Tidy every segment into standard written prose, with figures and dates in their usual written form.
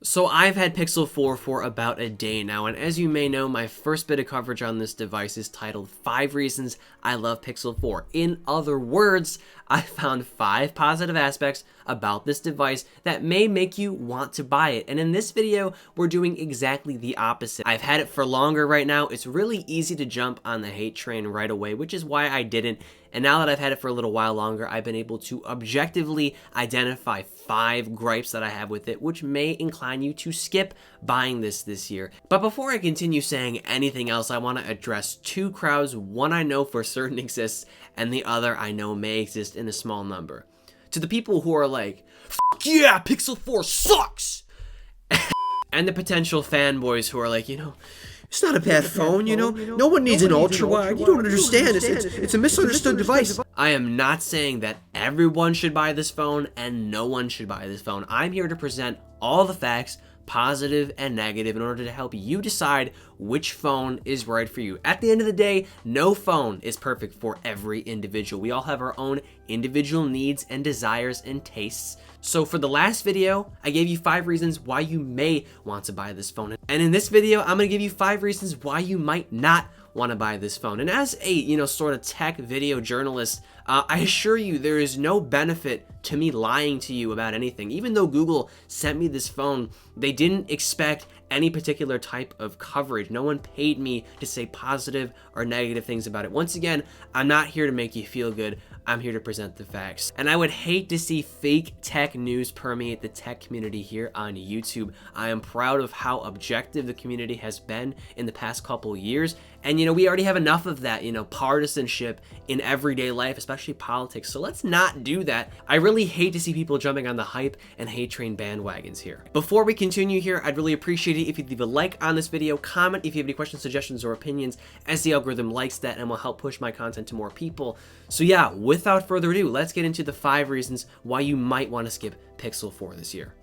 So I've had Pixel 4 for about a day now, and as you may know, my first bit of coverage on this device is titled 5 Reasons I Love Pixel 4. In other words, I found 5 positive aspects about this device that may make you want to buy it. And in this video, we're doing exactly the opposite. I've had it for longer right now. It's really easy to jump on the hate train right away, which is why I didn't. And now that I've had it for a little while longer, I've been able to objectively identify 5 gripes that I have with it, which may incline you to skip buying this year. But before I continue saying anything else, I want to address 2 crowds. One I know for certain exists, and the other I know may exist in a small number. To the people who are like, "Fuck yeah, Pixel 4 sucks!" and the potential fanboys who are like, it's not a bad phone, no one needs an ultra-wide, you don't understand, it's a misunderstood device. I am not saying that everyone should buy this phone and no one should buy this phone. I'm here to present all the facts, positive and negative, in order to help you decide which phone is right for you. At the end of the day, no phone is perfect for every individual. We all have our own individual needs and desires and tastes. So for the last video, I gave you 5 reasons why you may want to buy this phone. And in this video, I'm gonna give you 5 reasons why you might not want to buy this phone. And as a, sort of tech video journalist, I assure you there is no benefit to me lying to you about anything. Even though Google sent me this phone, they didn't expect any particular type of coverage. No one paid me to say positive or negative things about it. Once again, I'm not here to make you feel good. I'm here to present the facts. And I would hate to see fake tech news permeate the tech community here on YouTube. I am proud of how objective the community has been in the past couple years. And we already have enough of that, partisanship in everyday life, especially politics. So let's not do that. I really hate to see people jumping on the hype and hate train bandwagons here. Before we continue here, I'd really appreciate it if you'd leave a like on this video, comment if you have any questions, suggestions, or opinions, as the algorithm likes that and will help push my content to more people. So yeah, without further ado, let's get into the 5 reasons why you might want to skip Pixel 4 this year.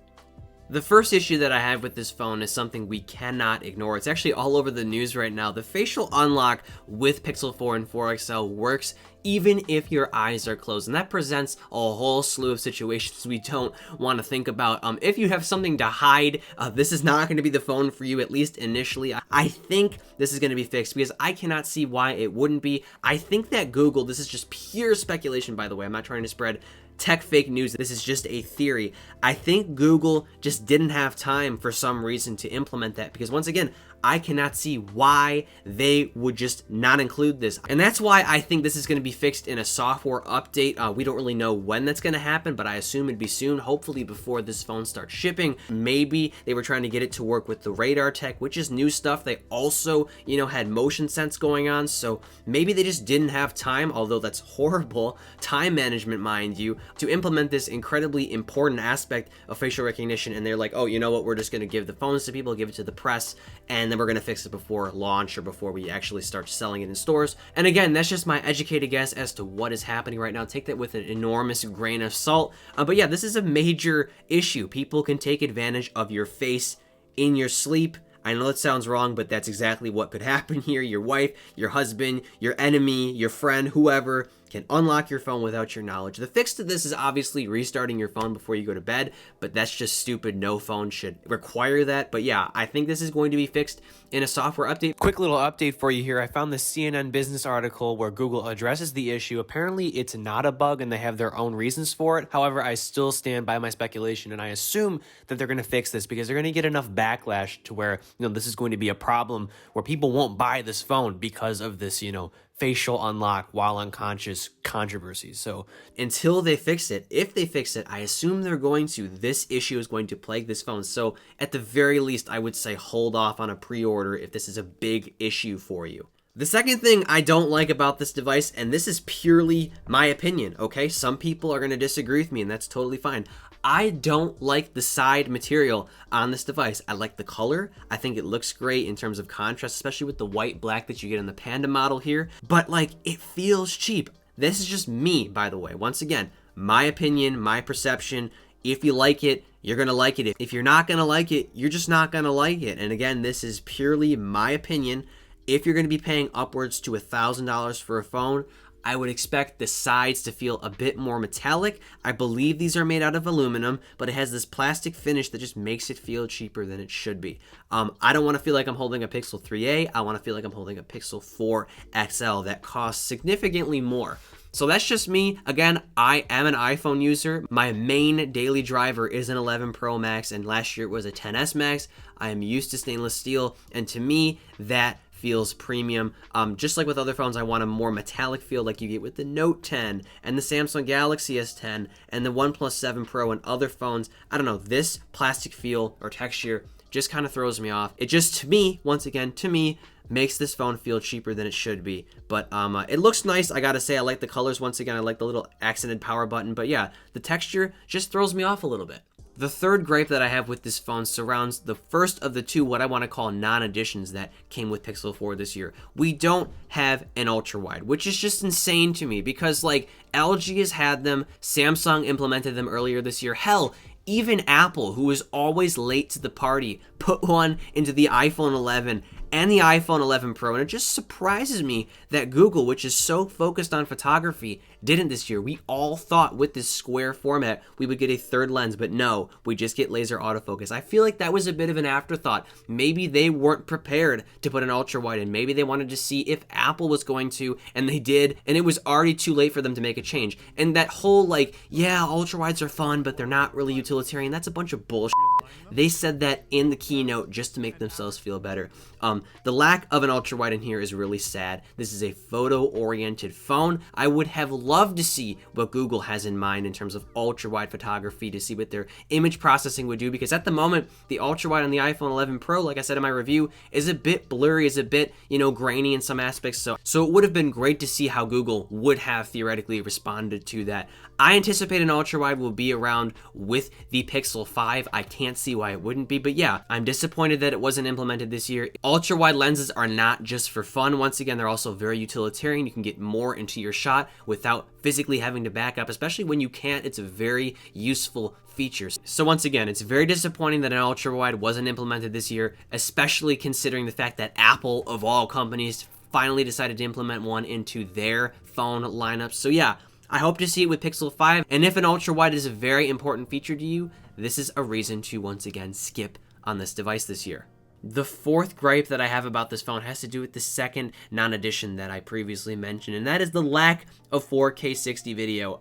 The first issue that I have with this phone is something we cannot ignore. It's actually all over the news right now. The facial unlock with Pixel 4 and 4 XL works even if your eyes are closed, and that presents a whole slew of situations we don't want to think about. If you have something to hide, this is not going to be the phone for you, at least initially. I think this is going to be fixed because I cannot see why it wouldn't be. I think that Google, this is just pure speculation by the way, I'm not trying to spread tech fake news, this is just a theory. I think Google just didn't have time for some reason to implement that, because once again, I cannot see why they would just not include this. And that's why I think this is going to be fixed in a software update. We don't really know when that's going to happen, but I assume it'd be soon, hopefully before this phone starts shipping. Maybe they were trying to get it to work with the radar tech, which is new stuff. They also, had motion sense going on, so maybe they just didn't have time, although that's horrible time management, mind you, to implement this incredibly important aspect of facial recognition. And they're like, oh, you know what, we're just going to give the phones to people, give it to the press, and then we're going to fix it before launch or before we actually start selling it in stores. And again, that's just my educated guess as to what is happening right now. Take that with an enormous grain of salt. But yeah, this is a major issue. People can take advantage of your face in your sleep. I know it sounds wrong, but that's exactly what could happen here. Your wife, your husband, your enemy, your friend, whoever can unlock your phone without your knowledge. The fix to this is obviously restarting your phone before you go to bed, but that's just stupid. No phone should require that. But yeah, I think this is going to be fixed in a software update. Quick little update for you here. I found this CNN business article where Google addresses the issue. Apparently it's not a bug and they have their own reasons for it. However, I still stand by my speculation and I assume that they're going to fix this because they're going to get enough backlash to where, this is going to be a problem where people won't buy this phone because of this, facial unlock while unconscious controversies. So until they fix it, if they fix it, I assume they're going to, this issue is going to plague this phone. So at the very least, I would say hold off on a pre-order if this is a big issue for you. The second thing I don't like about this device, and this is purely my opinion, okay? Some people are going to disagree with me, and that's totally fine. I don't like the side material on this device. I like the color. I think it looks great in terms of contrast, especially with the white black that you get in the Panda model here. But it feels cheap. This is just me, by the way. Once again, my opinion, my perception. If you like it, you're going to like it. If you're not going to like it, you're just not going to like it. And again, this is purely my opinion. If you're going to be paying upwards to $1,000 for a phone, I would expect the sides to feel a bit more metallic. I believe these are made out of aluminum, but it has this plastic finish that just makes it feel cheaper than it should be. I don't want to feel like I'm holding a Pixel 3a. I want to feel like I'm holding a Pixel 4 XL that costs significantly more. So that's just me. Again, I am an iPhone user. My main daily driver is an 11 Pro Max, and last year it was a 10s Max. I am used to stainless steel, and to me, that feels premium. Just like with other phones, I want a more metallic feel like you get with the Note 10 and the Samsung Galaxy S10 and the OnePlus 7 Pro and other phones. I don't know, this plastic feel or texture just kind of throws me off. It just, to me, once again, to me, makes this phone feel cheaper than it should be. But it looks nice. I gotta say, I like the colors. Once again, I like the little accented power button. But yeah, the texture just throws me off a little bit. The third gripe that I have with this phone surrounds the first of the two, what I want to call non-additions that came with Pixel 4 this year. We don't have an ultra-wide, which is just insane to me because, like, LG has had them, Samsung implemented them earlier this year. Hell, even Apple, who is always late to the party, put one into the iPhone 11 and the iPhone 11 Pro, and it just surprises me that Google, which is so focused on photography, didn't this year. We all thought with this square format we would get a third lens, but no, we just get laser autofocus. I feel like that was a bit of an afterthought. Maybe they weren't prepared to put an ultra wide in. Maybe they wanted to see if Apple was going to, and they did, and it was already too late for them to make a change. And that whole, like, yeah, ultra wides are fun, but they're not really utilitarian, that's a bunch of bullshit. They said that in the keynote just to make themselves feel better. The lack of an ultra wide in here is really sad. This is a photo oriented phone. I would have loved to see what Google has in mind in terms of ultra wide photography, to see what their image processing would do, because at the moment the ultra wide on the iPhone 11 Pro, like I said in my review, is a bit blurry, is a bit, grainy in some aspects. So it would have been great to see how Google would have theoretically responded to that. I anticipate an ultra wide will be around with the Pixel 5. I can't see why it wouldn't be, but yeah, I'm disappointed that it wasn't implemented this year. Ultra wide lenses are not just for fun. Once again, they're also very utilitarian. You can get more into your shot without physically having to back up, especially when you can't. It's a very useful feature. So once again, it's very disappointing that an ultra wide wasn't implemented this year, especially considering the fact that Apple, of all companies, finally decided to implement one into their phone lineup. So yeah, I hope to see it with Pixel 5, and if an ultra-wide is a very important feature to you, this is a reason to once again skip on this device this year. The fourth gripe that I have about this phone has to do with the second non-addition that I previously mentioned, and that is the lack of 4K 60 video.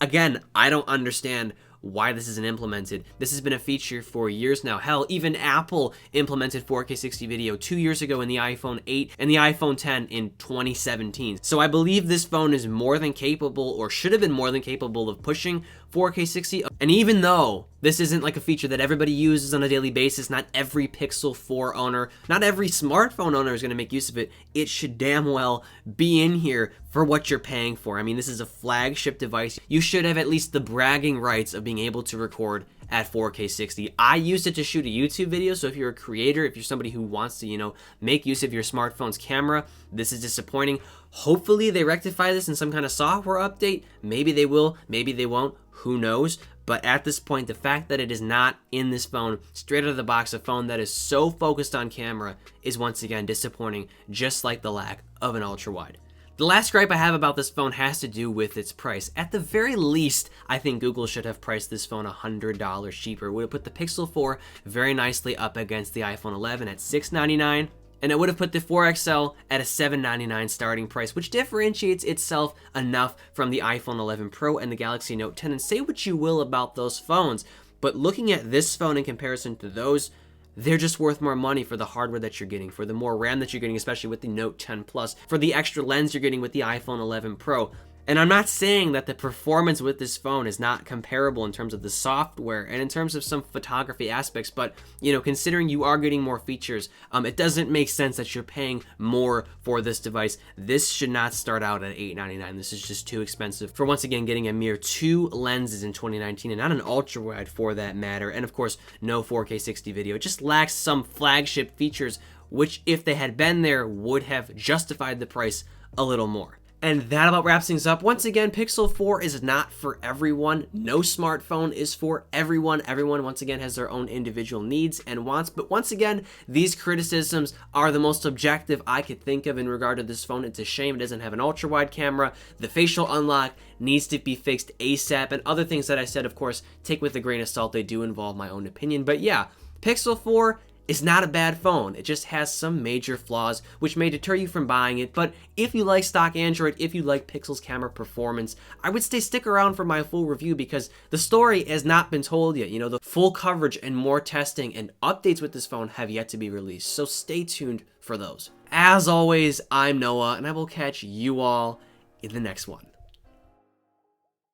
Again, I don't understand why this isn't implemented. This has been a feature for years now. Hell, even Apple implemented 4K 60 video 2 years ago in the iPhone 8 and the iPhone 10 in 2017. So I believe this phone is more than capable, or should have been more than capable, of pushing 4K 60. And even though this isn't like a feature that everybody uses on a daily basis, not every Pixel 4 owner, not every smartphone owner is going to make use of it, it should damn well be in here for what you're paying for. I mean, this is a flagship device. You should have at least the bragging rights of being able to record at 4K 60. I used it to shoot a YouTube video, so if you're a creator, if you're somebody who wants to, make use of your smartphone's camera, this is disappointing. Hopefully they rectify this in some kind of software update. Maybe they will, maybe they won't, who knows? But at this point, the fact that it is not in this phone, straight out of the box, a phone that is so focused on camera, is once again disappointing, just like the lack of an ultra-wide. The last gripe I have about this phone has to do with its price. At the very least, I think Google should have priced this phone $100 cheaper. It would have put the Pixel 4 very nicely up against the iPhone 11 at $699. And it would have put the 4XL at a $799 starting price, which differentiates itself enough from the iPhone 11 Pro and the Galaxy Note 10. And say what you will about those phones, but looking at this phone in comparison to those, they're just worth more money for the hardware that you're getting, for the more RAM that you're getting, especially with the Note 10 Plus, for the extra lens you're getting with the iPhone 11 Pro. And I'm not saying that the performance with this phone is not comparable in terms of the software and in terms of some photography aspects, but, considering you are getting more features, it doesn't make sense that you're paying more for this device. This should not start out at $899. This is just too expensive for, once again, getting a mere 2 lenses in 2019 and not an ultra-wide for that matter. And of course, no 4K 60 video. It just lacks some flagship features, which if they had been there would have justified the price a little more. And that about wraps things up. Once again, Pixel 4 is not for everyone. No smartphone is for everyone. Everyone, once again, has their own individual needs and wants. But once again, these criticisms are the most objective I could think of in regard to this phone. It's a shame it doesn't have an ultra-wide camera. The facial unlock needs to be fixed ASAP. And other things that I said, of course, take with a grain of salt. They do involve my own opinion. But yeah, Pixel 4 is not a bad phone. It just has some major flaws which may deter you from buying it. But if you like stock Android, if you like Pixel's camera performance, I would stick around for my full review because the story has not been told yet. You know, the full coverage and more testing and updates with this phone have yet to be released. So stay tuned for those. As always, I'm Noah, and I will catch you all in the next one.